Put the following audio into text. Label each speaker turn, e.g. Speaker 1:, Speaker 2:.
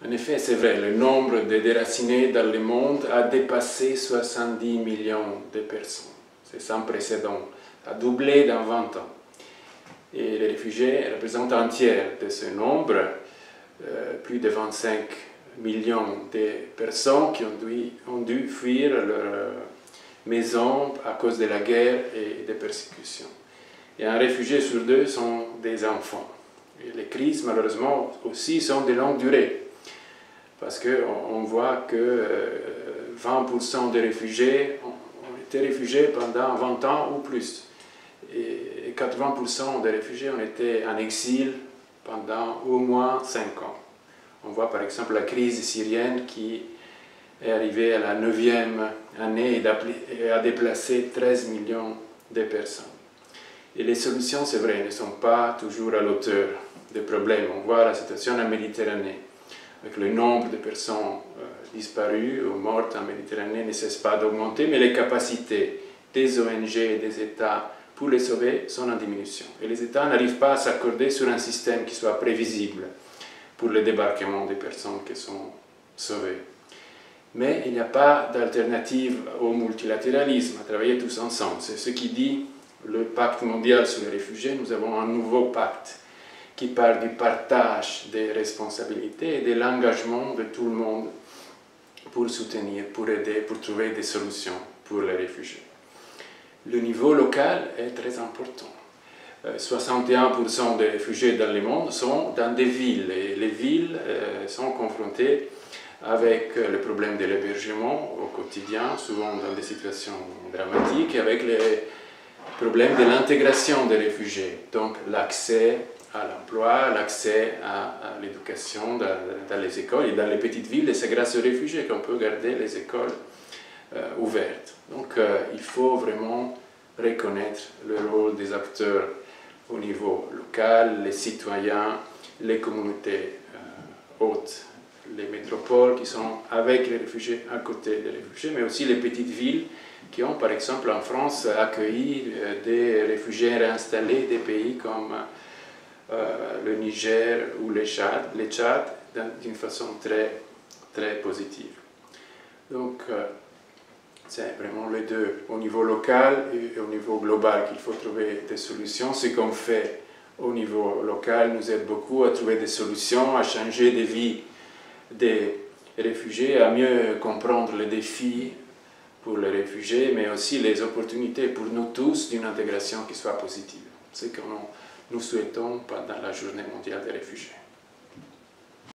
Speaker 1: En effet, c'est vrai, le nombre de déracinés dans le monde a dépassé 70 millions de personnes. C'est sans précédent. Ça a doublé dans 20 ans. Et les réfugiés représentent un tiers de ce nombre, plus de 25 millions de personnes qui ont dû fuir leur maison à cause de la guerre et des persécutions. Et un réfugié sur deux sont des enfants. Et les crises, malheureusement, aussi sont de longue durée. Parce qu'on voit que 20% des réfugiés ont été réfugiés pendant 20 ans ou plus. Et 80% des réfugiés ont été en exil pendant au moins 5 ans. On voit par exemple la crise syrienne qui est arrivée à la 9e année et a déplacé 13 millions de personnes. Et les solutions, c'est vrai, ne sont pas toujours à l'auteur des problèmes. On voit la situation en Méditerranée, avec le nombre de personnes disparues ou mortes en Méditerranée ne cesse pas d'augmenter, mais les capacités des ONG et des États pour les sauver sont en diminution. Et les États n'arrivent pas à s'accorder sur un système qui soit prévisible pour le débarquement des personnes qui sont sauvées. Mais il n'y a pas d'alternative au multilatéralisme, à travailler tous ensemble. C'est ce qui dit le pacte mondial sur les réfugiés. Nous avons un nouveau pacte qui parle du partage des responsabilités et de l'engagement de tout le monde pour soutenir, pour aider, pour trouver des solutions pour les réfugiés. Le niveau local est très important. 61% des réfugiés dans le monde sont dans des villes et les villes sont confrontées avec le problème de l'hébergement au quotidien, souvent dans des situations dramatiques, et avec les problèmes de l'intégration des réfugiés, donc l'accès à l'emploi, l'accès à l'éducation dans les écoles et dans les petites villes, et c'est grâce aux réfugiés qu'on peut garder les écoles ouvertes. Donc il faut vraiment reconnaître le rôle des acteurs au niveau local, les citoyens, les communautés hautes, les métropoles qui sont avec les réfugiés, à côté des réfugiés, mais aussi les petites villes qui ont, par exemple, en France, accueilli des réfugiés réinstallés des pays comme le Niger ou le Tchad d'une façon très positive. Donc, c'est vraiment les deux, au niveau local et au niveau global, qu'il faut trouver des solutions. Ce qu'on fait au niveau local nous aide beaucoup à trouver des solutions, à changer des vies des réfugiés, à mieux comprendre les défis pour les réfugiés, mais aussi les opportunités pour nous tous d'une intégration qui soit positive. C'est ce que nous souhaitons pendant la Journée mondiale des réfugiés.